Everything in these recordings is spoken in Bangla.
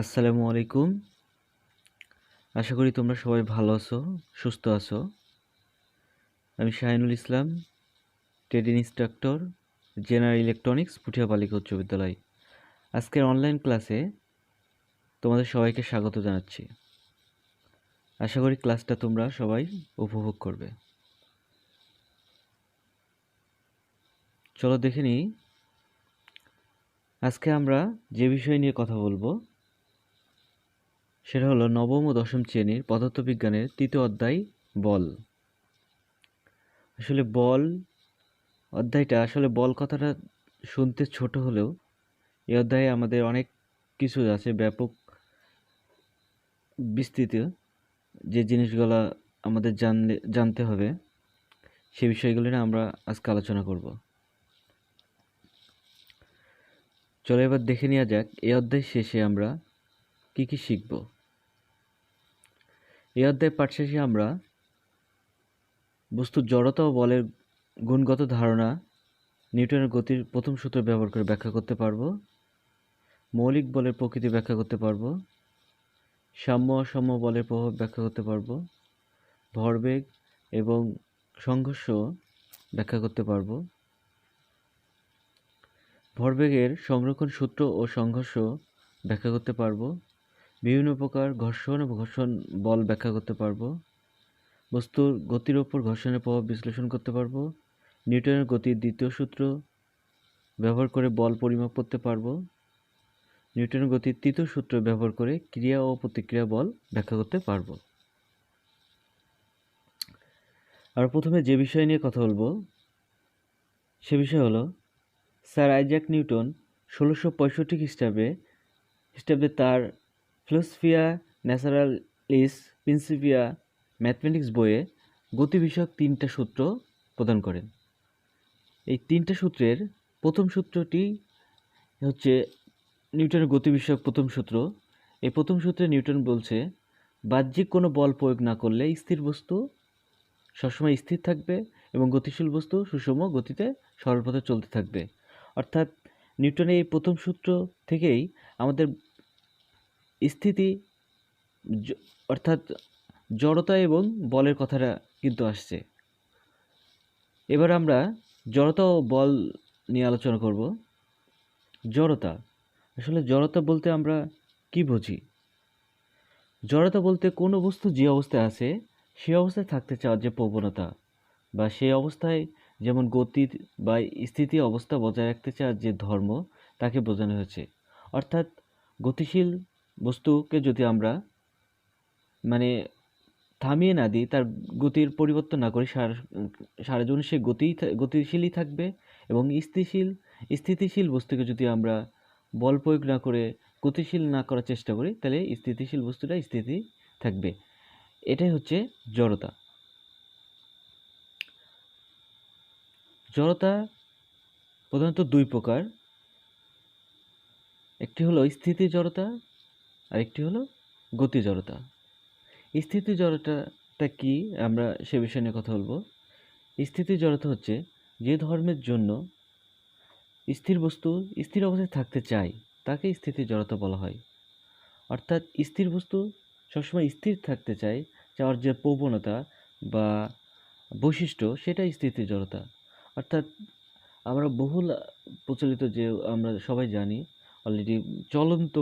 আসসালামু আলাইকুম। আশা করি তোমরা সবাই ভালো আছো, সুস্থ আছো। আমি Shahinul Islam, trade instructor, general electronics, Puthia বালিকা উচ্চ বিদ্যালয়। আজকের অনলাইন ক্লাসে তোমাদের সবাইকে স্বাগত জানাচ্ছি। আশা করি ক্লাসটা তোমরা সবাই উপভোগ করবে। চলো দেখে নিই আজকে আমরা যে বিষয় নিয়ে কথা বলবো সেটা হলো নবম ও দশম শ্রেণীর পদার্থবিজ্ঞানের তৃতীয় অধ্যায় বল। আসলে বল কথাটা শুনতে ছোট হলেও এই অধ্যায়ে আমাদের অনেক কিছু আছে, ব্যাপক বিস্তৃত যে জিনিসগুলা আমাদের জানতে হবে সে বিষয়গুলো নিয়ে আমরা আজকে আলোচনা করব। চলো এবার দেখে নেওয়া যাক এই অধ্যায় শেষে আমরা কি কি শিখব। এই অধ্যায় পাঠ শেষে আমরা বস্তুর জড়তা ও বলের গুণগত ধারণা, নিউটনের গতির প্রথম সূত্র ব্যবহার করে ব্যাখ্যা করতে পারবো, মৌলিক বলের প্রকৃতি ব্যাখ্যা করতে পারবো, সাম্য অসাম্য বলের প্রভাব ব্যাখ্যা করতে পারবো, ভরবেগ এবং সংঘর্ষ ব্যাখ্যা করতে পারবো, ভরবেগের সংরক্ষণ সূত্র ও সংঘর্ষ ব্যাখ্যা করতে পারবো, বিভিন্ন প্রকার ঘর্ষণ ও ঘর্ষণ বল ব্যাখ্যা করতে পারবো, বস্তুর গতির ওপর ঘর্ষণের প্রভাব বিশ্লেষণ করতে পারবো, নিউটনের গতির দ্বিতীয় সূত্র ব্যবহার করে বল পরিমাপ করতে পারবো, নিউটনের গতির তৃতীয় সূত্র ব্যবহার করে ক্রিয়া ও প্রতিক্রিয়া বল ব্যাখ্যা করতে পারবো। আর প্রথমে যে বিষয় নিয়ে কথা বলবো সে বিষয় হলো স্যার আইজ্যাক নিউটন 1665 খ্রিস্টাব্দে তার ফিলোসফিয়া ন্যাচারালিস প্রিন্সিপিয়া ম্যাথমেটিক্স বইয়ে গতি বিষয়ক 3টা সূত্র প্রদান করেন। এই 3টা সূত্রের প্রথম সূত্রটি হচ্ছে নিউটনের গতি বিষয়ক প্রথম সূত্র। এই প্রথম সূত্রে নিউটন বলছে বাহ্যিক কোনো বল প্রয়োগ না করলে স্থির বস্তু সবসময় স্থির থাকবে এবং গতিশীল বস্তু সুষম গতিতে সরল পথে চলতে থাকবে। অর্থাৎ নিউটনের এই প্রথম সূত্র থেকেই আমাদের স্থিতি অর্থাৎ জড়তা এবং বলের কথাটা কিন্তু আসছে। এবার আমরা জড়তা ও বল নিয়ে আলোচনা করব। জড়তা, আসলে জড়তা বলতে আমরা কি বুঝি? জড়তা বলতে কোনো বস্তু যে অবস্থায় আছে সে অবস্থায় থাকতে চাওয়ার যে প্রবণতা বা সেই অবস্থায় যেমন গতির বা স্থিতি অবস্থা বজায় রাখতে চাওয়ার যে ধর্ম তাকে বোঝানো হয়েছে। অর্থাৎ গতিশীল বস্তুকে যদি আমরা মানে থামিয়ে না দিই, তার গতির পরিবর্তন না করি, সারা জীবন সে গতিশীলই থাকবে। এবং স্থিতিশীল বস্তুকে যদি আমরা বল প্রয়োগ না করে গতিশীল না করার চেষ্টা করি তাহলে স্থিতিশীল বস্তুটা স্থিতি থাকবে। এটাই হচ্ছে জড়তা। জড়তা প্রধানত দুই প্রকার, একটি হলো স্থিতি জড়তা আর একটি হলো গতি জড়তা। স্থিতি জড়তাটা কি আমরা সে বিষয় নিয়ে কথা বলবো। স্থিতি জড়তা হচ্ছে যে ধর্মের জন্য স্থির বস্তু স্থির অবস্থায় থাকতে চায় তাকে স্থিতি জড়তা বলা হয়। অর্থাৎ স্থির বস্তু সবসময় স্থির থাকতে চায়, চাওয়ার যে প্রবণতা বা বৈশিষ্ট্য সেটাই স্থিতি জড়তা। অর্থাৎ আমরা বহুল প্রচলিত যে আমরা সবাই জানি অলরেডি, চলন্ত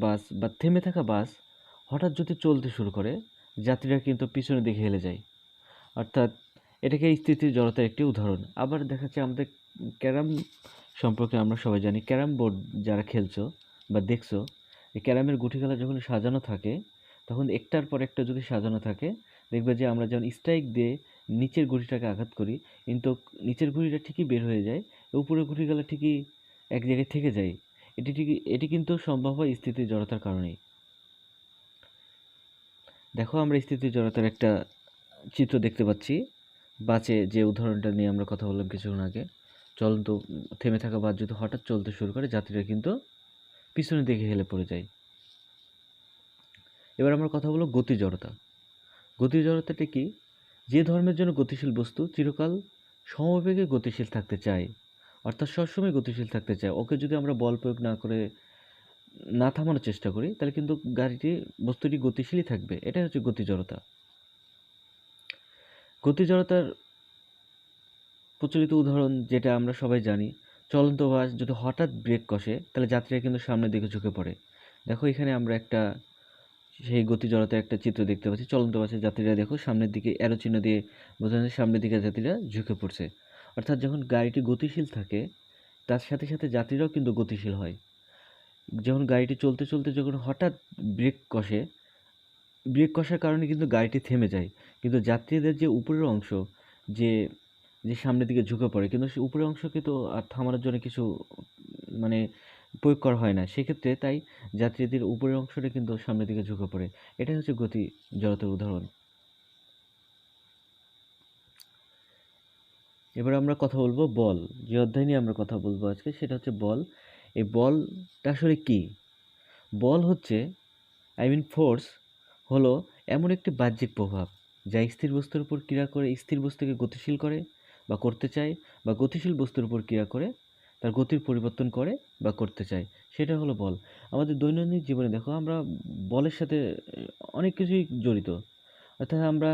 বাস বা থেমে থাকা বাস হঠাৎ যদি চলতে শুরু করে যাত্রীরা কিন্তু পিছনের দিকে হেলে যায়। অর্থাৎ এটাকে স্থিতি জড়তার একটি উদাহরণ। আবার দেখা যাচ্ছে আমাদের ক্যারাম সম্পর্কে আমরা সবাই জানি, ক্যারাম বোর্ড যারা খেলছো বা দেখছো, এই ক্যারামের গুটি খেলা যখন সাজানো থাকে তখন একটার পর একটা যদি সাজানো থাকে দেখবে যে আমরা যখন স্ট্রাইক দিয়ে নিচের গুটিটাকে আঘাত করি কিন্তু নিচের গুটিটা ঠিকই বের হয়ে যায়, উপরের গুটিগুলো ঠিকই এক জায়গায় থেকে যায়। এটি কিন্তু সম্ভব হয় স্থিতি জড়তার কারণেই। দেখো আমরা স্থিতি জড়তার একটা চিত্র দেখতে পাচ্ছি। বাসে যে উদাহরণটা নিয়ে আমরা কথা বললাম কিছুক্ষণ আগে, চলন্ত থেমে থাকা বাস যদি হঠাৎ চলতে শুরু করে যাত্রীরা কিন্তু পিছনের দিকে হেলে পড়ে যায়। এবার আমরা কথা বলবো গতি জড়তা। গতি জড়তাটা কি? যে ধর্মের জন্য গতিশীল বস্তু চিরকাল সমবেগে গতিশীল থাকতে চায়, অর্থাৎ সবসময় গতিশীল থাকতে চায়, ওকে যদি আমরা বল প্রয়োগ না করে না থামানোর চেষ্টা করি, তাহলে কিন্তু বস্তুটি গতিশীলই থাকবে। এটাই হচ্ছে গতি জড়তা। গতি জড়তার প্রচলিত উদাহরণ যেটা আমরা সবাই জানি, চলন্ত বাস যদি হঠাৎ ব্রেক কষে তাহলে যাত্রীরা কিন্তু সামনের দিকে ঝুঁকে পড়ে। দেখো এখানে আমরা সেই গতি জড়তার একটা চিত্র দেখতে পাচ্ছি। চলন্ত বাসের যাত্রীরা দেখো সামনের দিকে অ্যারো চিহ্ন দিয়ে বোঝানো যায় সামনের দিকে যাত্রীরা ঝুঁকে পড়ছে। অর্থাৎ যখন গাড়িটি গতিশীল থাকে তার সাথে সাথে যাত্রীরাও কিন্তু গতিশীল হয়। যখন গাড়িটি চলতে চলতে যখন হঠাৎ ব্রেক কষে, ব্রেক কষার কারণে কিন্তু গাড়িটি থেমে যায়, কিন্তু যাত্রীদের যে উপরের অংশ যে যে সামনের দিকে ঝুঁকে পড়ে, কিন্তু সেই উপরের অংশকে তো আর থামানোর জন্য কিছু মানে প্রয়োগ করা হয় না, সেক্ষেত্রে তাই যাত্রীদের উপরের অংশটা কিন্তু সামনের দিকে ঝুঁকে পড়ে। এটাই হচ্ছে গতি জড়তার উদাহরণ। এবার আমরা কথা বলবো বল। যে অধ্যায় নিয়ে আমরা কথা বলবো আজকে সেটা হচ্ছে বল। এই বলটা আসলে কি? বল হচ্ছে ফোর্স হলো এমন একটি বাহ্যিক প্রভাব যা স্থির বস্তুর উপর ক্রিয়া করে স্থির বস্তুকে গতিশীল করে বা করতে চায়, বা গতিশীল বস্তুর উপর ক্রিয়া করে তার গতির পরিবর্তন করে বা করতে চায়, সেটা হলো বল। আমাদের দৈনন্দিন জীবনে দেখো আমরা বলের সাথে অনেক কিছুই জড়িত। অর্থাৎ আমরা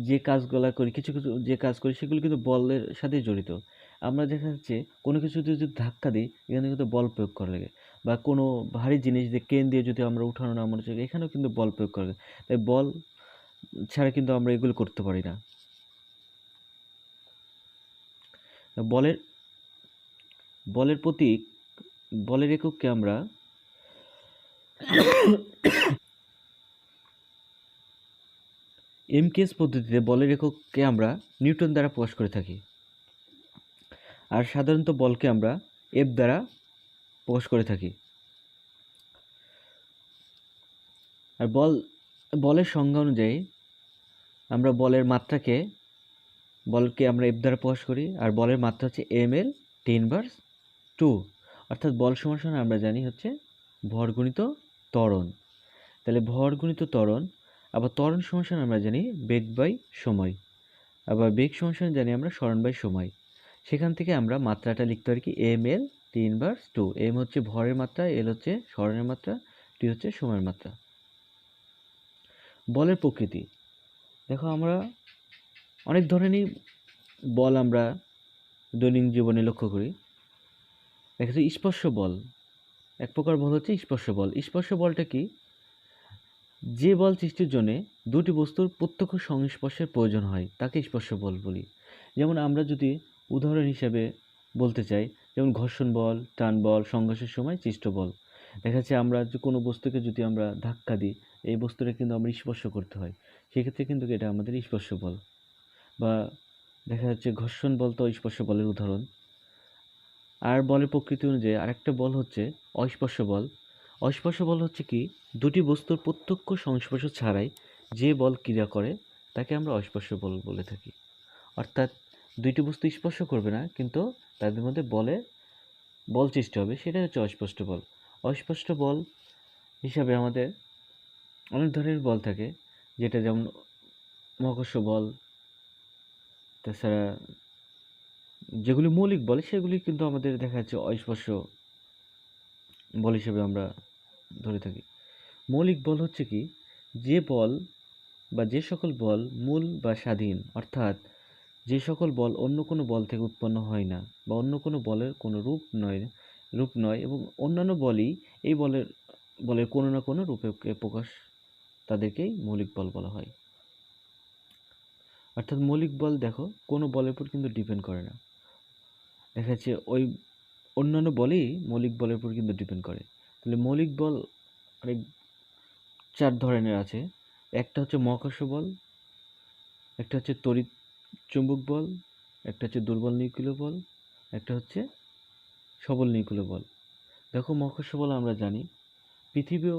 যে কাজগুলা করি, কিছু কিছু যে কাজ করি সেগুলো কিন্তু বলের সাথেই জড়িত। আমরা দেখা যাচ্ছে কোনো কিছু যদি ধাক্কা দিই, এখানে কিন্তু বল প্রয়োগ করা লাগে। বা কোনো ভারী জিনিস দিয়ে ক্রেন দিয়ে যদি আমরা উঠানো নামানো চাই, এখানেও কিন্তু বল প্রয়োগ করা লাগে। তাই বল ছাড়া কিন্তু আমরা এগুলো করতে পারি না। বলের বলের প্রতীক, বলের একককে আমরা এমকেএস পদ্ধতিতে বলের একককে আমরা নিউটন দ্বারা প্রকাশ করে থাকি। আর সাধারণত বলকে আমরা এফ দ্বারা প্রকাশ করে থাকি। আর বলের সংজ্ঞা অনুযায়ী আমরা বলকে আমরা এফ দ্বারা প্রকাশ করি। আর বলের মাত্রা হচ্ছে ml 10^2। অর্থাৎ বল সমান আমরা জানি হচ্ছে ভর গুণিত ত্বরণ। তাহলে ভর গুণিত ত্বরণ, আবার ত্বরণ সমান আমরা জানি বেগ বাই সময়, আবার বেগ সমান জানি আমরা সরণ বাই সময়। সেখান থেকে আমরা মাত্রাটা লিখতে পারি কি ml 10^2। m হচ্ছে ভরের মাত্রা, l হচ্ছে সরণের মাত্রা, t হচ্ছে সময়ের মাত্রা। বলের প্রকৃতি দেখো, আমরা অনেক ধরনের বল আমরা দৈনন্দিন জীবনে লক্ষ্য করি। দেখা যাচ্ছে স্পর্শ বল, এক প্রকার বল হচ্ছে স্পর্শ বল। স্পর্শ বলটা কি? যে বল সৃষ্টির জন্য দুটি বস্তুর প্রত্যক্ষ সংস্পর্শের প্রয়োজন হয় তাকে স্পর্শ বল বলি। যেমন আমরা যদি উদাহরণ হিসেবে বলতে চাই, যেমন ঘর্ষণ বল, টান বল, সংঘর্ষের সময় সৃষ্ট বল। দেখা যাচ্ছে আমরা যে কোনো বস্তুকে যদি আমরা ধাক্কা দিই, এই বস্তুটা কিন্তু আমরা স্পর্শ করতে হয়, সেক্ষেত্রে কিন্তু এটা আমাদের স্পর্শ বল। বা দেখা যাচ্ছে ঘর্ষণ বল তো স্পর্শ বলের উদাহরণ। আর বলের প্রকৃতি অনুযায়ী আরেকটা বল হচ্ছে অস্পর্শ বল। অস্পর্শ বল হচ্ছে কি? দুটি বস্তুর প্রত্যক্ষ সংস্পর্শ ছাড়াই যে বল ক্রিয়া করে তাকে আমরা অস্পর্শ বল বলে থাকি। অর্থাৎ দুইটি বস্তু স্পর্শ করবে না, কিন্তু তাদের মধ্যে বল সৃষ্টি হবে, সেটাই হচ্ছে অস্পষ্ট বল। অস্পষ্ট বল হিসাবে আমাদের অনেক ধরনের বল থাকে, যেটা যেমন মহাকর্ষ বল, তাছাড়া যেগুলি মৌলিক বল সেগুলি কিন্তু আমাদের দেখা যাচ্ছে অস্পর্শ বল হিসেবে আমরা ধরে থাকি। মৌলিক বল হচ্ছে কি? যে বল বা যে সকল বল মূল বা স্বাধীন, অর্থাৎ যে সকল বল অন্য কোনো বল থেকে উৎপন্ন হয় না বা অন্য কোনো বলের কোনো রূপ নয় এবং অন্যান্য বলই এই বলের কোনো না কোনো রূপে প্রকাশ, তাদেরকেই মৌলিক বল বলা হয়। অর্থাৎ মৌলিক বল দেখো কোনো বলের উপর কিন্তু ডিপেন্ড করে না। দেখা যাচ্ছে ওই অন্যান্য বলই মৌলিক বলের উপর কিন্তু ডিপেন্ড করে। তাহলে মৌলিক বল অনেক 4 ধরনের আছে। একটা হচ্ছে মহাকর্ষ বল, একটা হচ্ছে তড়িৎ চুম্বক বল, একটা হচ্ছে দুর্বল নিউক্লিয় বল, একটা হচ্ছে সবল নিউক্লিয় বল। দেখো মহাকর্ষ বল আমরা জানি পৃথিবীও,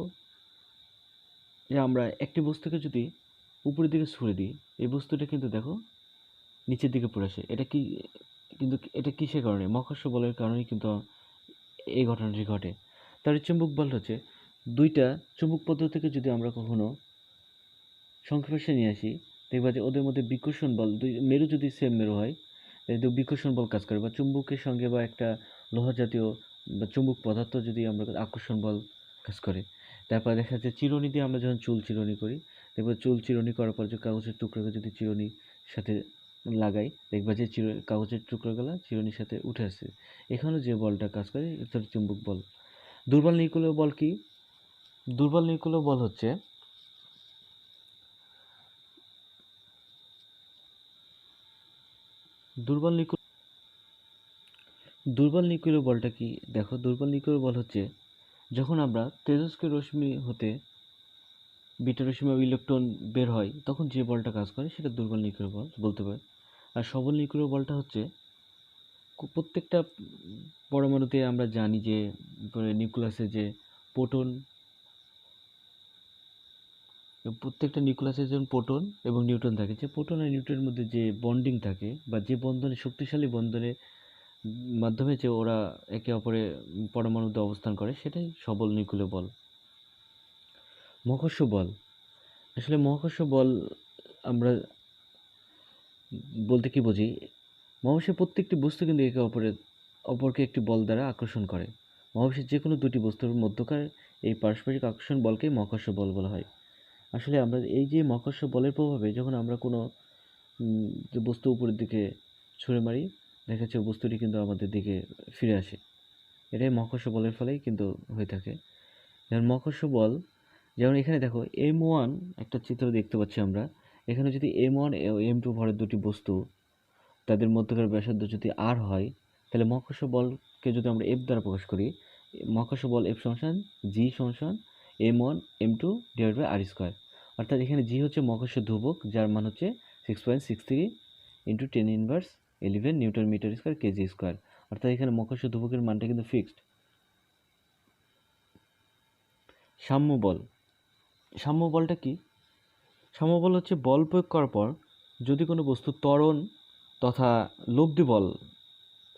যে আমরা একটি বস্তুকে যদি উপরের দিকে ছুঁড়ে দিই, এই বস্তুটা কিন্তু দেখো নিচের দিকে পড়ে আসে। এটা কিসের কারণে? মহাকর্ষ বলের কারণেই কিন্তু এই ঘটনাটি ঘটে। তড়িৎ চুম্বক বল হচ্ছে দুইটা চুম্বক পদ্ধতিকে যদি আমরা কখনো সংস্পর্শে নিয়ে আসি, দেখবা যে ওদের মধ্যে বিকর্ষণ বল, দুই মেরু যদি সেম মেরু হয় কিন্তু বিকর্ষণ বল কাজ করে, বা চুম্বকের সঙ্গে বা একটা লোহা জাতীয় বা চুম্বক পদার্থ যদি আমরা আকর্ষণ বল কাজ করে। তারপর দেখা যাচ্ছে চিরুনি দিয়ে আমরা যখন চুল চিরুনি করি, দেখবে চুল চিরুনি করার পর যে কাগজের টুকরাকে যদি চিরুনির সাথে লাগাই, দেখবা যে কাগজের টুকরোগুলা চিরুনির সাথে উঠে আসছে। এখানেও যে বলটা কাজ করে এটা হচ্ছে চুম্বক বল। দুর্বল নিউক্লিয় বল কি? দুর্বল নিউক্লিয় বল হচ্ছে দুর্বল নিউক্লিয় দুর্বল নিউক্লিয় বলটা কি? দেখো, দুর্বল নিউক্লিয় বল হচ্ছে যখন আমরা তেজস্ক্রিয় রশ্মি হতে বিটা রশ্মি বা ইলেকট্রন বের হয় তখন যে বলটা কাজ করে সেটা দুর্বল নিউক্লিয় বল বলতে পারে। আর সবল নিউক্লিয় বলটা হচ্ছে প্রত্যেকটা পরমাণুতে আমরা জানি যে নিউক্লিয়াসে যে প্রোটন, প্রত্যেকটা নিউক্লিয়াসে যেমন প্রোটন এবং নিউট্রন থাকে, যে প্রোটন আর নিউট্রনের মধ্যে যে বন্ডিং থাকে বা যে বন্ধনে শক্তিশালী বন্ধনের মাধ্যমে যে ওরা একে অপরে পরমাণুতে অবস্থান করে সেটাই সবল নিউক্লিয় বল। মহাকর্ষ বল, আসলে মহাকর্ষ বল আমরা বলতে কি বুঝি? মহাবিশ্বের প্রত্যেকটি বস্তু কিন্তু একে অপরকে একটি বল দ্বারা আকর্ষণ করে। মহাবিশ্বের যে কোনো দুটি বস্তুর মধ্যকার এই পারস্পরিক আকর্ষণ বলকে মহাকর্ষ বল বলা হয়। আসলে আমরা এই যে মহাকর্ষ বলের প্রভাবে যখন আমরা কোনো যে বস্তু উপরের দিকে ছুঁড়ে মারি, দেখা যাচ্ছে বস্তুটি কিন্তু আমাদের দিকে ফিরে আসে। এটাই মহাকর্ষ বলের ফলেই কিন্তু হয়ে থাকে। যেমন মহাকর্ষ বল, যেমন এখানে দেখো M1 একটা চিত্র দেখতে পাচ্ছি আমরা। এখানে যদি M1 ও M2 ভরের দুটি বস্তু, তাদের মধ্যকার ব্যাসার্ধ যদি r হয়, তাহলে মহাকর্ষ বলকে যদি আমরা F দ্বারা প্রকাশ করি, মহাকর্ষ বল F সমান G সমান M1 M2 divide by r square. অর্থাৎ এখানে G হচ্ছে মহাকর্ষ ধ্রুবক, যার মান হচ্ছে 6.63 into 10 inverse 11 newton metre square KG square. অর্থাৎ এখানে মহাকর্ষ ধ্রুবকের মানটা কিন্তু ফিক্সড। সাম্য বল, সাম্য বলটা কি? সাম্য বল হচ্ছে বল প্রয়োগ করার পর যদি কোনো বস্তু ত্বরণ তথা লব্ধি বল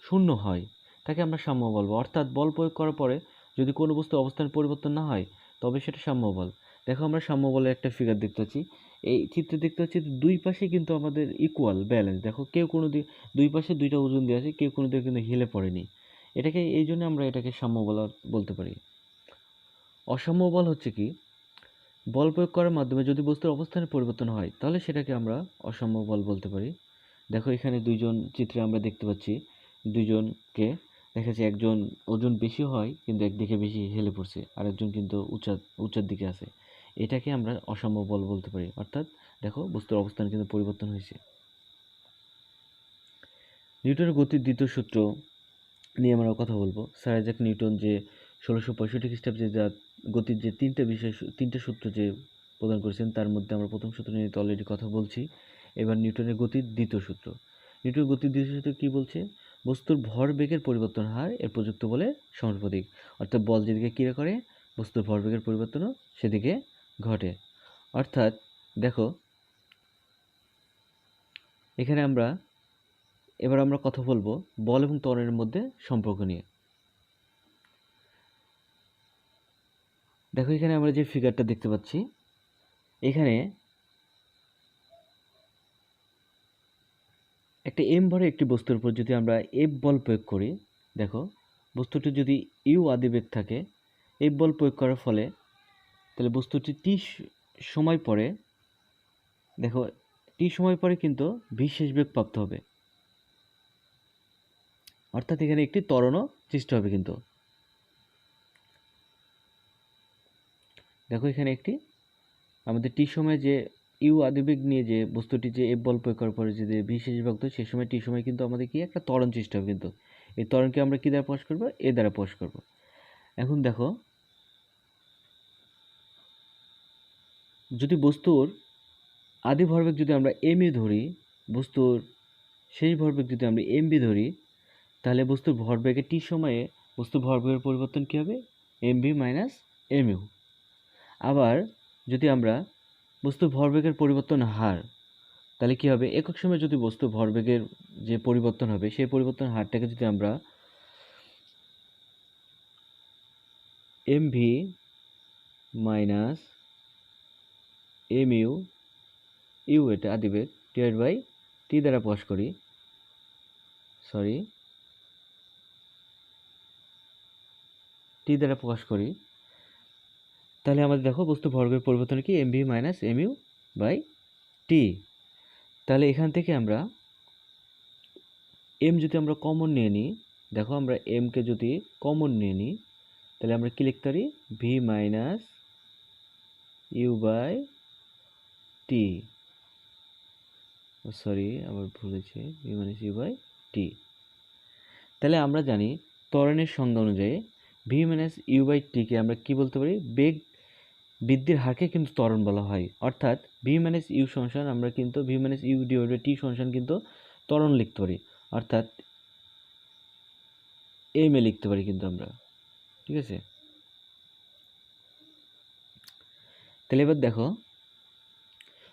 শূন্য হয়, তাকে আমরা সাম্য বলবো। অর্থাৎ বল প্রয়োগ করার পরে যদি কোনো বস্তু অবস্থান পরিবর্তন না হয় তবে সেটা সাম্য বল। দেখো, আমরা সাম্য বলের একটা ফিগার দেখতে পাচ্ছি। এই চিত্রে দেখতে পাচ্ছি দুই পাশে কিন্তু আমাদের ইকুয়াল ব্যালেন্স। দেখো, কেউ কোনো দুই পাশে দুইটা ওজন দেওয়া আছে, কেউ কোনো দিকে কিন্তু হেলে পড়েনি। এটাকে এই জন্য আমরা এটাকে সাম্য বল বলতে পারি। অসাম্য বল হচ্ছে কি? বল প্রয়োগ করার মাধ্যমে যদি বস্তুর অবস্থানের পরিবর্তন হয় তাহলে সেটাকে আমরা অসাম্য বল বলতে পারি। দেখো, এখানে দুইজন চিত্রে আমরা দেখতে পাচ্ছি দুইজনকে। দেখা যাচ্ছে একজন ওজন বেশি হয় কিন্তু একদিকে বেশি হেলে পড়ছে, আর একজন কিন্তু উঁচার দিকে আছে। এটাকে আমরা অসাম্য বল বলতে পারি। অর্থাৎ দেখো, বস্তুর অবস্থান কিন্তু পরিবর্তন হয়েছে। নিউটনের গতির দ্বিতীয় সূত্র নিয়ে আমরা কথা বলবো। স্যার আইজ্যাক নিউটন যে 1665 খ্রিস্টাব্দে যা গতির যে তিনটা সূত্র যে প্রদান করেছেন, তার মধ্যে আমরা প্রথম সূত্র নিয়ে তো অলরেডি কথা বলছি। এবার নিউটনের গতির দ্বিতীয় সূত্র। নিউটনের গতির দ্বিতীয় সূত্র কি বলছে? বস্তুর ভরবেগের পরিবর্তন হার এর প্রযুক্ত বলের সমানুপাতিক। অর্থাৎ বল যেদিকে ক্রিয়া করে বস্তুর ভরবেগের পরিবর্তনও সেদিকে ঘটে। অর্থাৎ দেখো, এখানে এবার আমরা কথা বলবো বল এবং ত্বরণের মধ্যে সম্পর্ক নিয়ে। দেখো, এখানে আমরা যে ফিগারটা দেখতে পাচ্ছি, এখানে একটা এম ভরে একটি বস্তুর উপর যদি আমরা এফ বল প্রয়োগ করি, দেখো বস্তুটি যদি ইউ আদিবেগ থাকে, এফ বল প্রয়োগ করার ফলে তাহলে বস্তুটি টি সময় পরে, দেখো টি সময় পরে কিন্তু ভি শেষ বেগ প্রাপ্ত হবে। অর্থাৎ এখানে একটি ত্বরণও সৃষ্টি হবে। কিন্তু দেখো, এখানে একটি আমাদের টি সময় যে ইউ আদিবেগ নিয়ে যে বস্তুটি যে এফ বল প্রয়োগ করার পরে যদি ভি শেষ বিভক্ত হয়, সেই সময় টি সময় কিন্তু আমাদের কি একটা ত্বরণ সৃষ্টি হবে। কিন্তু এই ত্বরণকে আমরা কি দ্বারা প্রকাশ করবো? এ দ্বারা প্রকাশ করবো। এখন দেখো, যদি বস্তুর আদি ভরবেগ যদি আমরা এম এ ধরি, বস্তুর শেষ ভরবেগ যদি আমরা এম বি ধরি, তাহলে বস্তুর ভরবেগে টি সময়ে বস্তুর ভরবেগের পরিবর্তন কী হবে? M V minus M U. আবার যদি আমরা বস্তুর ভরবেগের পরিবর্তন হার, তাহলে কী হবে? একক সময়ে যদি বস্তুর ভরবেগের যে পরিবর্তন হবে সেই পরিবর্তন হারটাকে যদি আমরা M V minus M U, U এটা আদিবেগ, ডিভাইড বাই টি দ্বারা প্রকাশ করি, টি দ্বারা প্রকাশ করি, তাহলে আমাদের দেখো বস্তু ভরবেগ পরিবর্তন কি M V minus M U by T. তাহলে এখান থেকে আমরা এম যদি আমরা কমন নিয়ে নিই, দেখো আমরা এমকে যদি কমন নিয়ে নিই তাহলে আমরা কি লিখতে পারি V minus U by T, sorry আবার ভুল হয়েছে, V minus U by T. তাহলে আমরা জানি ত্বরণের সংজ্ঞা অনুযায়ী ভি মাইনাস ইউ বাই টিকে আমরা কি বলতে পারি, বেগ বৃদ্ধির হারকে কিন্তু ত্বরণ বলা হয়। অর্থাৎ ভি মাইনাস ইউ সমান আমরা কিন্তু V minus U divide by T সমান কিন্তু ত্বরণ লিখতে পারি, অর্থাৎ এম এ লিখতে পারি কিন্তু আমরা, ঠিক আছে। তাহলে এবার দেখো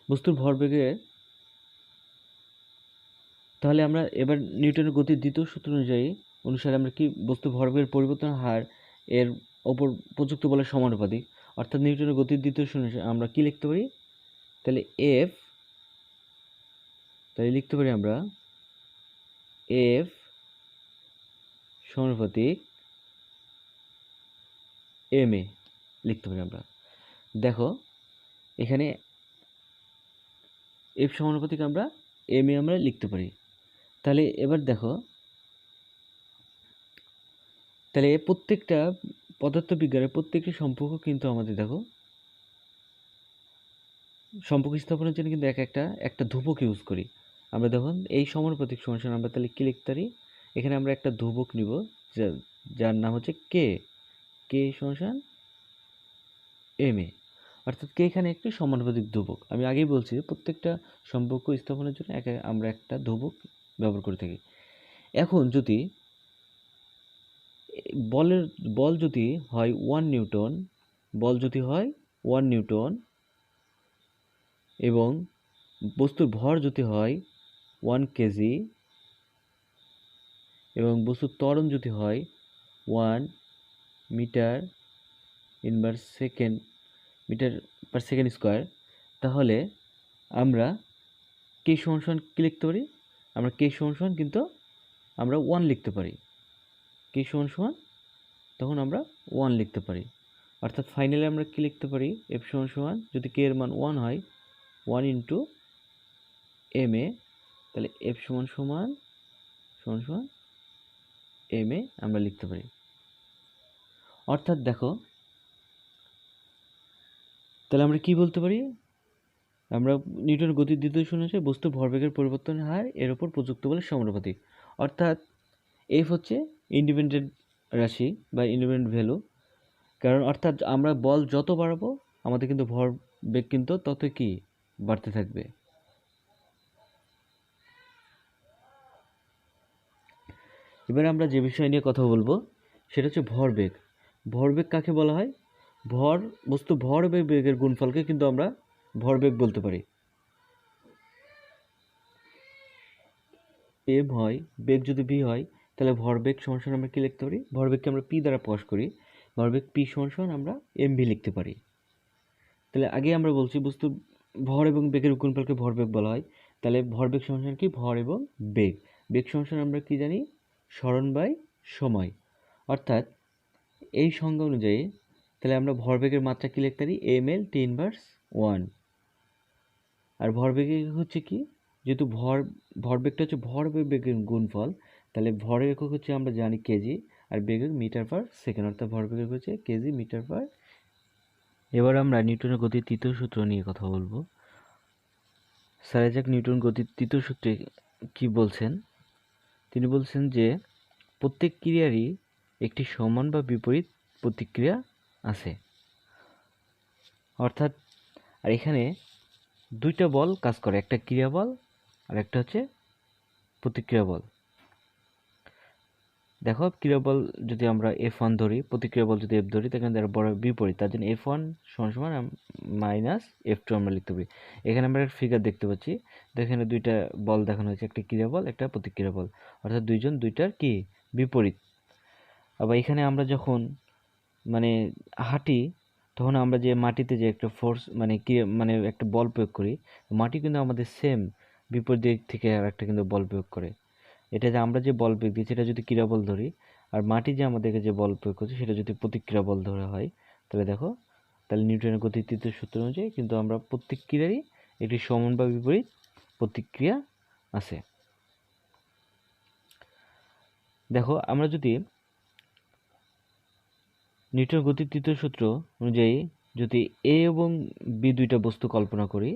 বস্তুর ভরবেগের, তাহলে আমরা এবার নিউটনের গতির দ্বিতীয় সূত্র অনুসারে আমরা কি বস্তুর ভরবেগের পরিবর্তন হার এর ওপর প্রযুক্ত বলের সমানুপাতিক। অর্থাৎ নিউটনের গতির দ্বিতীয় সূত্র অনুসারে আমরা কি লিখতে পারি, তাহলে এফ, তাহলে লিখতে পারি আমরা এফ সমানুপাতিক এম এ লিখতে পারি আমরা। দেখো এখানে এফ সমানুপাতিক আমরা এম এ আমরা লিখতে পারি। তাহলে এবার দেখো, তাহলে প্রত্যেকটা পদার্থবিজ্ঞানের প্রত্যেকটি সম্পর্ক কিন্তু আমাদের দেখো সম্পর্ক স্থাপনের জন্য কিন্তু একটা ধ্রুবক ইউজ করি আমরা। দেখুন এই সমানুপাতিক সমান আমরা তাহলে কি লিখতে পারি, এখানে আমরা একটা ধ্রুবক নিব যার নাম হচ্ছে কে, কে সমান এম এ, অর্থাৎ কে এখানে একটি সমানুপাতিক ধ্রুবক। আমি আগেই বলছি প্রত্যেকটা সম্পর্ক স্থাপনের জন্য আমরা একটা ধ্রুবক ব্যবহার করে থাকি। এখন যদি বল যদি হয় 1 নিউটন, বল যদি হয় 1 নিউটন এবং বস্তুর ভর যদি হয় 1 কেজি এবং বস্তুর ত্বরণ যদি হয় 1 metre inverse second, metre per second square, তাহলে আমরা কে সমান কি লিখতে পারি, আমরা কে সমান কিন্তু আমরা 1 লিখতে পারি, কে সমান তখন আমরা 1 লিখতে পারি। অর্থাৎ ফাইনালি আমরা কি লিখতে পারি, এফ সমান যদি কে এর মান 1 হয় 1 ইন্টু এম এ, তাহলে এফ সমান এম এ আমরা লিখতে পারি। অর্থাৎ দেখো তাহলে আমরা কি বলতে পারি, আমরা নিউটনের গতির দ্বিতীয় সূত্র অনুসারে বস্তুর ভরবেগের পরিবর্তনের হার এর উপর প্রযুক্ত বলের সমানুপাতিক। অর্থাৎ এফ হচ্ছে ইন্ডিপেন্ডেন্ট রাশি বা ইন্ডিপেন্ডেন্ট ভ্যালু, কারণ অর্থাৎ আমরা বল যত বাড়াবো আমাদের কিন্তু ভরবেগ কিন্তু তত কি বাড়তে থাকবে। এবার আমরা যে বিষয় নিয়ে কথা বলবো সেটা হচ্ছে ভরবেগ। ভরবেগ কাকে বলা হয়, বস্তু ভর এবং বেগের গুণফলকে কিন্তু আমরা ভরবেগ বলতে পারি। এম হয়, বেগ যদি ভি হয়, তাহলে ভরবেগ সমান আমরা কি লিখতে পারি, ভরবেগকে আমরা পি দ্বারা প্রকাশ করি, ভরবেগ পি সমান আমরা এম ভি লিখতে পারি। তাহলে আগে আমরা বলছি বস্তু ভর এবং বেগের গুণফলকে ভরবেগ বলা হয়। তাহলে ভরবেগ সমান কি, ভর এবং বেগ, বেগ সমান আমরা কি জানি, সরণ বাই সময়। অর্থাৎ এই সংজ্ঞা অনুযায়ী তাহলে আমরা ভরবেগের মাত্রা কি লিখতে পারি, এম এল টি ইনভার্স 1। আর ভরবেগের হচ্ছে কি, যেহেতু ভরবেগটা হচ্ছে ভর বেগের গুণফল, তাহলে ভরের একক হচ্ছে আমরা জানি কেজি আর বেগের মিটার পার সেকেন্ড, অর্থাৎ ভরবেগের হচ্ছে কেজি মিটার পার। এবার আমরা নিউটনের গতির তৃতীয় সূত্র নিয়ে কথা বলবো। স্যার আইজ্যাক নিউটন গতির তৃতীয় সূত্রে কি বলছেন, তিনি বলছেন যে প্রত্যেক ক্রিয়ারই একটি সমান বা বিপরীত প্রতিক্রিয়া আছে। অর্থাৎ আর এখানে দুইটা বল কাজ করে, একটা ক্রিয়া বল আর একটা হচ্ছে প্রতিক্রিয়া বল। দেখো ক্রিয়া বল যদি আমরা F1 ধরি, প্রতিক্রিয়া বল যদি F ধরি, তাহলে তার বড় বিপরীত, তার জন্য F1 সমান মাইনাস F2 আমরা লিখতে পারি। এখানে আমরা একটা ফিগার দেখতে পাচ্ছি, এখানে দুইটা বল দেখানো হয়েছে, একটা ক্রিয়া বল একটা প্রতিক্রিয়া বল, অর্থাৎ দুইটার কি বিপরীত। আবার এখানে আমরা যখন মানে হাঁটি তখন আমরা যে মাটিতে যে একটা ফোর্স মানে একটা বল প্রয়োগ করি, মাটি কিন্তু আমাদের সেম বিপরীত দিক থেকে আর একটা কিন্তু বল প্রয়োগ করে। এটা যে আমরা যে বল প্রয়োগ দিচ্ছি এটা যদি ক্রিয়া বল ধরি, আর মাটি যে আমাদেরকে যে বল প্রয়োগ করছে সেটা যদি প্রতিক্রিয়া বল ধরা হয়, তাহলে দেখো তাহলে নিউটনের গতির তৃতীয় সূত্র অনুযায়ী কিন্তু আমরা প্রত্যেক ক্রিয়ারই একটি সমান বা বিপরীত প্রতিক্রিয়া আছে। দেখো আমরা যদি নিউটনের গতির তৃতীয় সূত্র অনুযায়ী যদি এ এবং বি দুইটা বস্তু কল্পনা করি,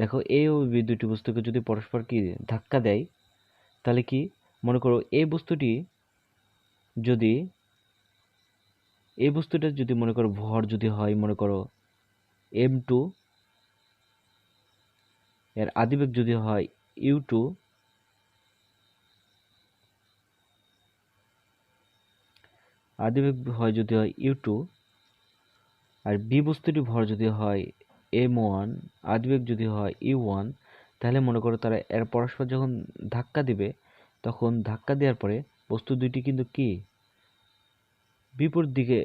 দেখো এ ও বি দুইটি বস্তুকে যদি পরস্পর কি ধাক্কা দেয়, তাহলে কি মনে করো এই বস্তুটা যদি মনে করো ভর যদি হয় মনে করো m2, এর আদিবেগ যদি হয় u2, আর বি বস্তুটি ভর যদি হয় m1, আদিবেগ যদি হয় u1, তাহলে মনে করো তারা এর পরস্পর যখন ধাক্কা দিবে, তখন ধাক্কা দেওয়ার পরে বস্তু দুইটি কিন্তু কি বিপরীত দিকে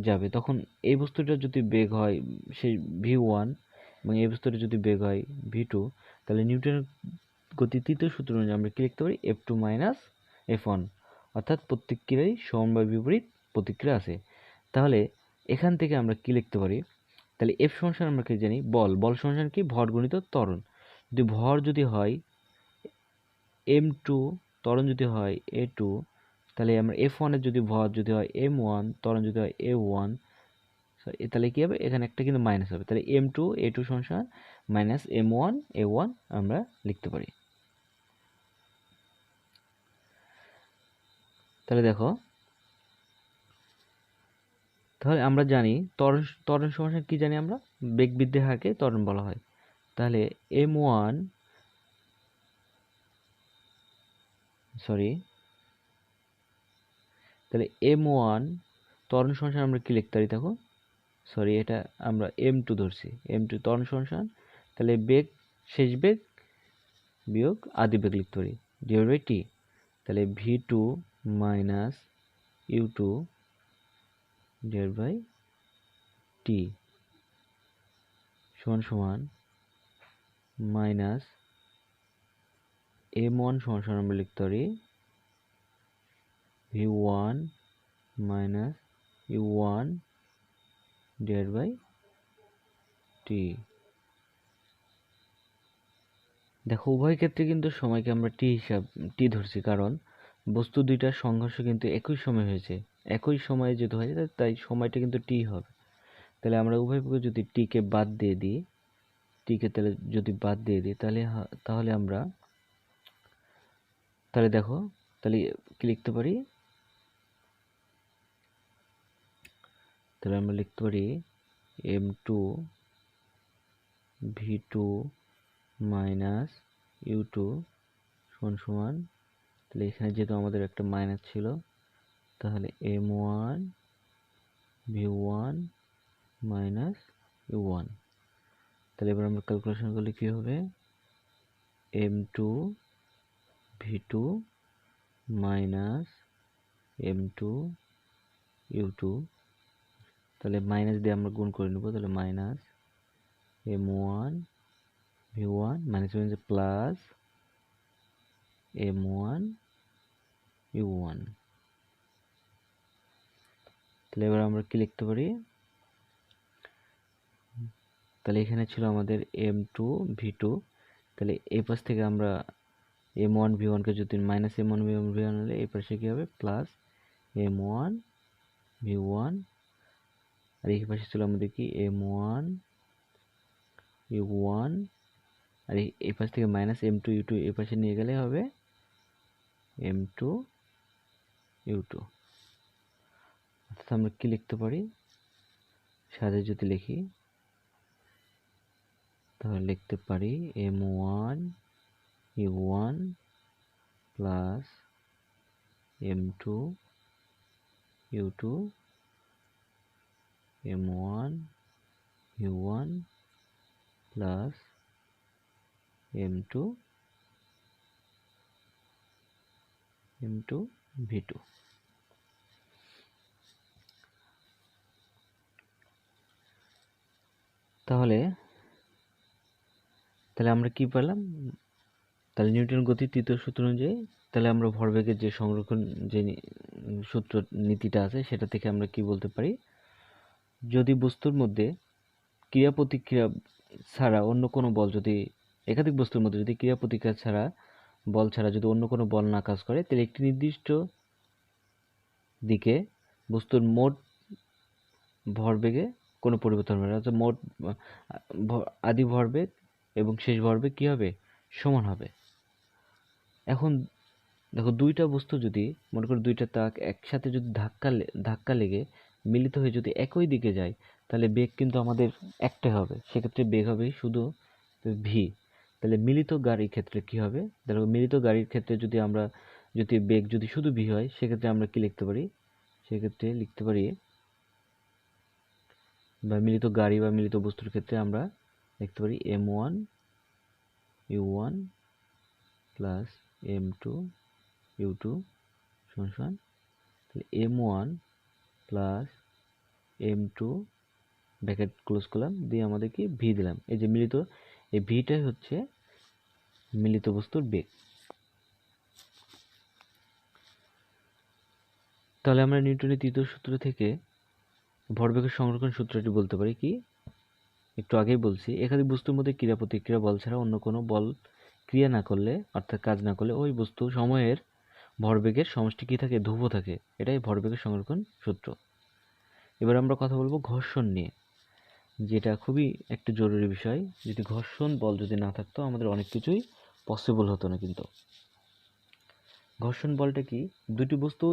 যাবে। তখন এই বস্তুটার যদি বেগ হয় সেই v1 এবং এই বস্তুটার যদি বেগ হয় v2, তাহলে নিউটনের গতির তৃতীয় সূত্র অনুযায়ী আমরা কি লিখতে পারি f2 মাইনাস f1, অর্থাৎ প্রত্যেক ক্রিয়ারই সমান বা বিপরীত প্রতিক্রিয়া আছে। তাহলে এখান থেকে আমরা কি লিখতে পারি, তাহলে f সমান আমরা কি জানি বল সমান কি ভর গুণিত ত্বরণ। যদি ভর যদি হয় m2, ত্বরণ যদি হয় a2, তাহলে আমরা f1 এর যদি ভর যদি হয় m1, ত্বরণ যদি হয় a1, তাহলে কি হবে এখানে একটা কিন্তু মাইনাস হবে, তাহলে m2 a2 সমান মাইনাস m1 a1 আমরা লিখতে পারি। তাহলে দেখো, তাহলে আমরা জানি ত্বরণ সমান কি জানি আমরা বেগ বৃদ্ধির হারকে ত্বরণ বলা হয়। তাহলে m1 তাহলে m1 ত্বরণ সমান আমরা কি লিখতে পারি, দেখো এটা আমরা m2 ধরছি, m2 ত্বরণ সমান তাহলে বেগ শেষ বেগ বিয়োগ আদি বেগ লিখতে পারি ডিভাইড বাই টি। তাহলে v2 minus u2 divide by T সমান মাইনাস m1 সমান আমরা লিখতে পারি v1 minus u1 divide by টি। দেখো উভয় ক্ষেত্রে কিন্তু সময়কে আমরা টি ধরছি, কারণ বস্তু দুইটার সংঘর্ষ কিন্তু একই সময় হয়েছে, একই সময়ে যেহেতু হয়েছে তাই সময়টা কিন্তু টি হবে। তাহলে আমরা উভয় পক্ষে যদি টিকে বাদ দিয়ে দিই, তাহলে আমরা দেখো তাহলে কি লিখতে পারি, তাহলে আমরা লিখতে পারি m2 v2 মাইনাস u2 সমান তাহলে এখানে যেহেতু আমাদের একটা মাইনাস ছিল, তাহলে m1 v1 মাইনাস u1। তাহলে এবার আমরা ক্যালকুলেশন করলে কি হবে m2 v2 minus m2 u2, তাহলে মাইনাস দিয়ে আমরা গুণ করে নেব, তাহলে minus m1 v1 minus plus m1 u1। তাহলে এবার আমরা কি লিখতে পারি, তাহলে এখানে ছিল আমাদের m2 v2, তাহলে এই পাশ থেকে আমরা m1 v1 কে যদি মাইনাস m1 v1 হলে এই পাশে কি হবে প্লাস m1 v1, আর এই পাশে ছিল আমাদের কি m1 u1, আর এই পাশ থেকে মাইনাস m2 u2 এই পাশে নিয়ে গেলে হবে m2 u2। অর্থাৎ আমরা কি লিখতে পারি, সাথে যদি লিখি তাহলে লিখতে পারি m1 u1 plus m2 u2 m1 u1 plus m2 v2। তাহলে আমরা কি পেলাম, তাহলে নিউটন গতির তৃতীয় সূত্র অনুযায়ী তাহলে আমরা ভরবেগের যে সংরক্ষণ যে সূত্র নীতিটা আছে সেটা থেকে আমরা কি বলতে পারি, যদি বস্তুর মধ্যে ক্রিয়া প্রতিক্রিয়া ছাড়া অন্য কোনো বল যদি একাধিক বস্তুর মধ্যে যদি ক্রিয়া প্রতিক্রিয়া ছাড়া বল ছাড়া যদি অন্য কোনো বল না কাজ করে, তাহলে একটি নির্দিষ্ট দিকে বস্তুর মোট ভরবেগে কোনো পরিবর্তন হবে না, অর্থাৎ মোট আদি ভরবেগ এবং শেষ ভরবেগ কি হবে, সমান হবে। এখন দেখো, দুইটা বস্তু যদি মনে করো দুইটা তাক একসাথে যদি ধাক্কা লেগে মিলিত হয়ে যদি একই দিকে যায়, তাহলে বেগ কিন্তু আমাদের একটাই হবে, সেক্ষেত্রে বেগ হবে শুধু ভি। তাহলে মিলিত গাড়ির ক্ষেত্রে কি হবে, দেখো মিলিত গাড়ির ক্ষেত্রে যদি বেগ যদি শুধু ভি হয়, সেক্ষেত্রে আমরা কি লিখতে পারি, সেক্ষেত্রে লিখতে পারি, বা মিলিত গাড়ি বা মিলিত বস্তুর ক্ষেত্রে আমরা লিখতে পারি m1 u1 plus m2 u2 সমান m1 plus m2 bracket close করলাম, দিয়ে আমাদের কি ভি দিলাম। এই যে মিলিত, এই ভিটাই হচ্ছে মিলিত বস্তুর বেগ। তাহলে আমরা নিউটনের তৃতীয় সূত্র থেকে ভরবেগের সংরক্ষণ সূত্রটি বলতে পারি কি, একটু আগেই বলছি, একাধিক বস্তুর মধ্যে ক্রিয়া প্রতিক্রিয়া বল ছাড়া অন্য কোনো বল ক্রিয়া না করলে, অর্থাৎ কাজ না করলে, ওই বস্তু সময়ের ভরবেগের সমষ্টি কি থাকে, ধ্রুব থাকে। এটাই ভরবেগের সংরক্ষণ সূত্র। এবার আমরা কথা বলবো ঘর্ষণ নিয়ে, যেটা খুবই একটা জরুরি বিষয়। যদি ঘর্ষণ বল যদি না থাকতো, আমাদের অনেক কিছুই পসিবল হতো না। কিন্তু ঘর্ষণ বলটা কি, দুটি বস্তু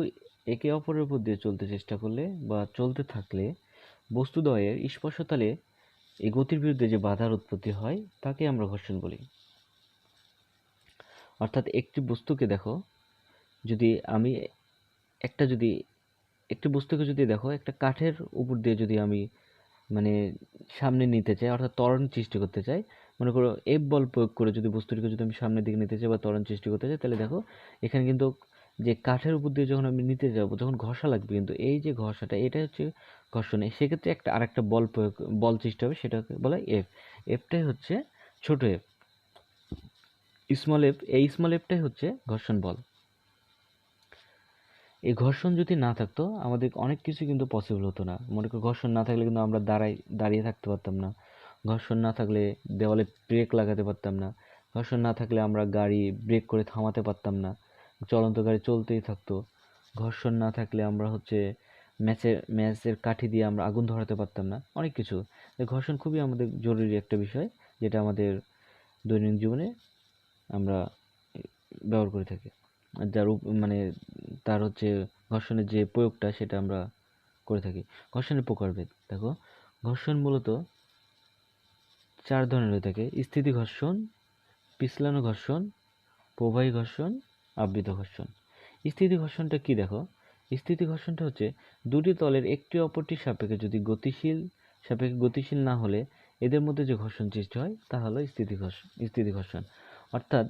একে অপরের উপর দিয়ে চলতে চেষ্টা করলে বা চলতে থাকলে বস্তুদ্বয়ের স্পর্শতলে এই গতির বিরুদ্ধে যে বাধার উৎপত্তি হয়, তাকে আমরা ঘর্ষণ বলি। অর্থাৎ একটি বস্তুকে দেখো, যদি আমি একটি বস্তুকে যদি দেখো একটা কাঠের উপর দিয়ে যদি আমি মানে সামনে নিতে চাই, অর্থাৎ ত্বরণ সৃষ্টি করতে চাই, মনে করো এফ বল প্রয়োগ করে যদি বস্তুটিকে যদি আমি সামনের দিকে নিতে চাই বা ত্বরণ সৃষ্টি করতে চাই, তাহলে দেখো এখানে কিন্তু যে কাঠের উপর দিয়ে যখন আমি নিতে যাবো, যখন ঘষা লাগবে, কিন্তু এই যে ঘষাটা, এটা হচ্ছে ঘর্ষণ। সেক্ষেত্রে আরেকটা বল সৃষ্টি হবে, সেটাকে বলা হয় এফ। এফটাই হচ্ছে ছোট এফ, স্মল এফ। এই স্মল এফটাই হচ্ছে ঘর্ষণ বল। এই ঘর্ষণ যদি না থাকতো, আমাদের অনেক কিছু কিন্তু পসিবল হতো না। মনে করো ঘর্ষণ না থাকলে কিন্তু আমরা দাঁড়িয়ে থাকতে পারতাম না। ঘর্ষণ না থাকলে দেওয়ালে ব্রেক লাগাতে পারতাম না। ঘর্ষণ না থাকলে আমরা গাড়ি ব্রেক করে থামাতে পারতাম না, চলন্ত গাড়ি চলতেই থাকতো। ঘর্ষণ না থাকলে আমরা হচ্ছে ম্যাচের কাঠি দিয়ে আমরা আগুন ধরাতে পারতাম না, অনেক কিছু। ঘর্ষণ খুবই আমাদের জরুরি একটা বিষয়, যেটা আমাদের দৈনন্দিন জীবনে আমরা ব্যবহার করে থাকি। যার মানে তার হচ্ছে ঘর্ষণের যে প্রয়োগটা, সেটা আমরা করে থাকি। ঘর্ষণের প্রকারভেদ দেখো, ঘর্ষণ মূলত 4 ধরনের হয়ে থাকে: স্থিতি ঘর্ষণ, পিছলানো ঘর্ষণ, প্রবাহী ঘর্ষণ, আবৃত ঘর্ষণ। স্থিতি ঘর্ষণটা কি দেখো, স্থিতি ঘর্ষণটা হচ্ছে দুটি তলের একটি অপরটির সাপেক্ষে গতিশীল না হলে এদের মধ্যে যে ঘর্ষণ সৃষ্টি হয়, তা হলো স্থিতি ঘর্ষণ। অর্থাৎ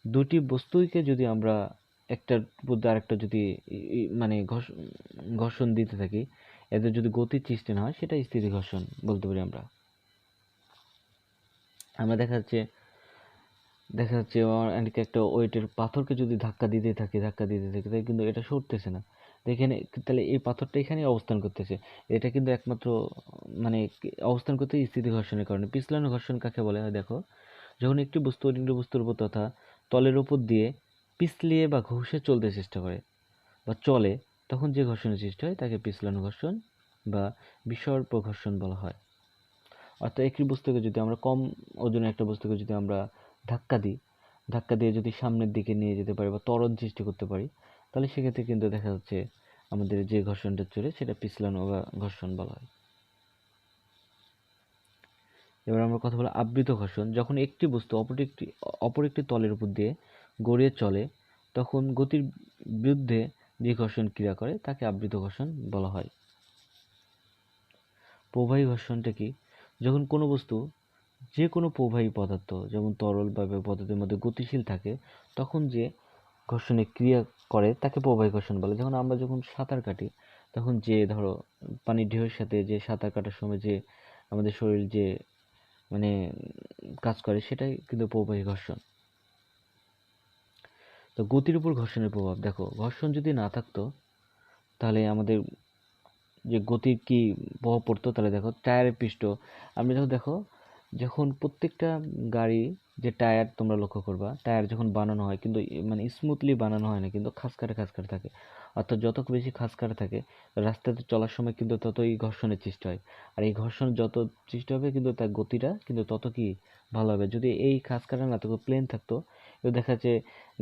দুটি বস্তুকে যদি আমরা একটার মধ্যে আরেকটা যদি মানে ঘর্ষণ দিতে থাকি, এদের যদি গতির সৃষ্টি না হয়, সেটা স্থিতি ঘর্ষণ বলতে পারি আমরা। আমরা দেখা যাচ্ছে একটা ওয়েটের পাথরকে যদি ধাক্কা দিতে থাকি, তাই কিন্তু এটা সরতেছে না। এখানে তাহলে এই পাথরটা এখানে অবস্থান করতেছে, এটা কিন্তু একমাত্র মানে অবস্থান করতে স্থিতি ঘর্ষণের কারণে। পিছলানো ঘর্ষণ কাকে বলে হয় দেখো, যখন একটি বস্তু অন্য বস্তুর উপর তথা তলের উপর দিয়ে পিছলিয়ে বা ঘষে চলতে চেষ্টা করে বা চলে, তখন যে ঘর্ষণের সৃষ্টি হয় তাকে পিছলানো ঘর্ষণ বা বিসর্প ঘর্ষণ বলা হয়। অর্থাৎ একটি বস্তুকে যদি আমরা কম ওজনের একটা বস্তুকে যদি আমরা ধাক্কা দিয়ে যদি সামনের দিকে নিয়ে যেতে পারি বা ত্বরণ সৃষ্টি করতে পারি, তাহলে সেক্ষেত্রে কিন্তু দেখা যাচ্ছে আমাদের যে ঘর্ষণটা চলে, সেটা পিছলানো বা ঘর্ষণ বলা হয়। এবার আমরা কথা বলি আবৃত ঘর্ষণ। যখন একটি বস্তু অপর একটি তলের উপর দিয়ে গড়িয়ে চলে, তখন গতির বিরুদ্ধে যে ঘর্ষণ ক্রিয়া করে, তাকে আবৃত ঘর্ষণ বলা হয়। প্রবাহী ঘর্ষণটা কি, যখন কোনো বস্তু যে কোনো প্রবাহী পদার্থ, যেমন তরল বা পদার্থের মধ্যে গতিশীল থাকে, তখন যে ঘর্ষণের ক্রিয়া করে তাকে প্রবাহী ঘর্ষণ বলে। যখন আমরা সাঁতার কাটি, তখন যে ধরো পানির ঢেউয়ের সাথে যে সাঁতার কাটার সময় যে আমাদের শরীর যে মানে কাজ করে, সেটাই কিন্তু প্রবাহী ঘর্ষণ। তো গতির উপর ঘর্ষণের প্রভাব দেখো, ঘর্ষণ যদি না থাকতো, তাহলে আমাদের যে গতির কি প্রভাব পড়তো, তাহলে দেখো টায়ারের পৃষ্ঠ, আমি দেখো যখন প্রত্যেকটা গাড়ি যে টায়ার তোমরা লক্ষ্য করবা, টায়ার যখন বানানো হয় কিন্তু মানে স্মুথলি বানানো হয় না, কিন্তু খাঁজকাটা খাঁজকাটা থাকে। অর্থাৎ যত বেশি খাঁজকাটা থাকে রাস্তাতে চলার সময় কিন্তু ততই ঘর্ষণের সৃষ্টি হয়। আর এই ঘর্ষণ যত সৃষ্টি হবে কিন্তু তার গতিটা কিন্তু তত কি ভালো হবে। যদি এই খাঁজকাটা না থাকতো, প্লেন থাকতো, দেখা যাচ্ছে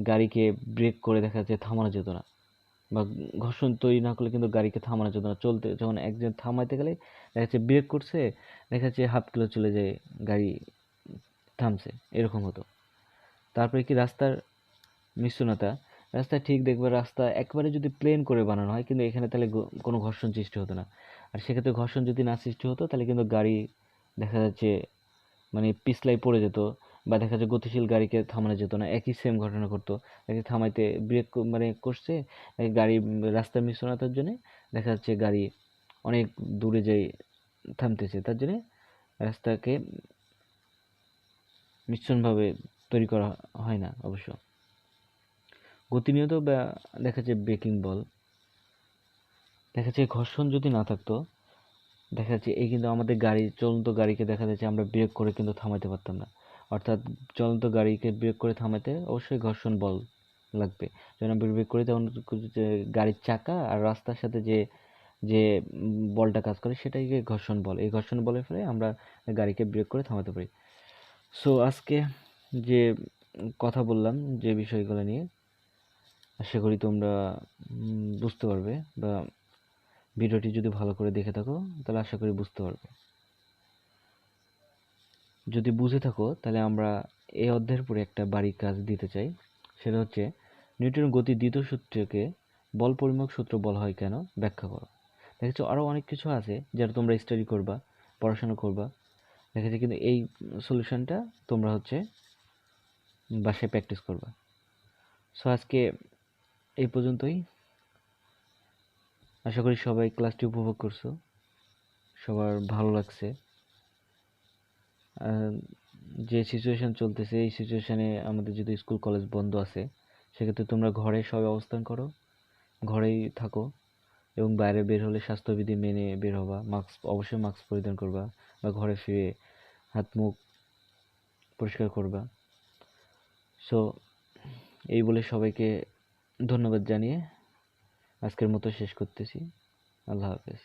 গাড়িকে ব্রেক করে দেখা যাচ্ছে থামানো যেত না, বা ঘর্ষণ তৈরি না করলে কিন্তু গাড়িকে থামানো যেত না। চলতে যখন একজন থামাইতে গেলে দেখা যাচ্ছে ব্রেক করছে, দেখা যাচ্ছে হাফ কিলো চলে যায়, গাড়ি থামছে, এরকম হতো। তারপরে কি রাস্তার মিশ্রণতা, রাস্তা ঠিক দেখবে, রাস্তা একবারে যদি প্লেন করে বানানো হয় কিন্তু এখানে তাহলে কোনো ঘর্ষণ সৃষ্টি হতো না। আর সেক্ষেত্রে ঘর্ষণ যদি না সৃষ্টি হতো তাহলে কিন্তু গাড়ি দেখা যাচ্ছে মানে পিছলাই পড়ে যেত, বা দেখা যাচ্ছে গতিশীল গাড়িকে থামানো যেত না। একই সেম ঘটনা ঘটতো, তাকে থামাইতে ব্রেক মানে করছে, গাড়ি রাস্তার মিশ্রণতার জন্য দেখা যাচ্ছে গাড়ি অনেক দূরে যাই থামতেছে, তার জন্য রাস্তাকে মিশ্রণভাবে তৈরি করা হয় না অবশ্য। গতি নিয়ন্ত্রণ বা দেখা যাচ্ছে ব্রেকিং বল, দেখা যাচ্ছে ঘর্ষণ যদি না থাকতো দেখা যাচ্ছে এই কিন্তু আমাদের গাড়ি, চলন্ত গাড়িকে দেখা যাচ্ছে আমরা ব্রেক করে কিন্তু থামাতে পারতাম না। অর্থাৎ চলন্ত গাড়িকে ব্রেক করে থামাতে অবশ্যই ঘর্ষণ বল লাগবে। যখন আমরা ব্রেক করি তখন যে গাড়ির চাকা আর রাস্তার সাথে যে যে বলটা কাজ করে সেটাই ঘর্ষণ বল। এই ঘর্ষণ বলের ফলে আমরা গাড়িকে ব্রেক করে থামাতে পারি। সো আজকে যে কথা বললাম যে বিষয়গুলো নিয়ে, আশা করি তোমরা বুঝতে পারবে, বা ভিডিওটি যদি ভালো করে দেখে থাকো তাহলে আশা করি বুঝতে পারবে। যদি বুঝে থাকো তাহলে আমরা এই অধ্যায়ের পরে একটা বাড়ির কাজ দিতে চাই। সেটা হচ্ছে নিউটনের গতির দ্বিতীয় সূত্রকে বল পরিমাপ সূত্র বলা হয় কেন, ব্যাখ্যা করো। দেখা যাচ্ছে আরও অনেক কিছু আছে যেটা তোমরা স্টাডি করবা, পড়াশোনা করবা। দেখা যাচ্ছে কিন্তু এই সলিউশনটা তোমরা হচ্ছে বাসায় প্র্যাকটিস করবা। সো আজকে এই পর্যন্তই। আশা করি সবাই ক্লাসটি উপভোগ করছো, সবার ভালো লাগছে। যে সিচুয়েশন চলতেছে এই সিচুয়েশনে আমাদের যদি স্কুল কলেজ বন্ধ আছে, সেক্ষেত্রে তোমরা ঘরে সবাই অবস্থান করো, ঘরেই থাকো, এবং বাইরে বের হলে স্বাস্থ্যবিধি মেনে বের হবা, অবশ্যই মাস্ক পরিধান করবা, বা ঘরে ফিরে হাত মুখ পরিষ্কার করবা। সো এই বলে সবাইকে ধন্যবাদ জানিয়ে আজকের মতো শেষ করতেছি। আল্লাহ হাফেজ।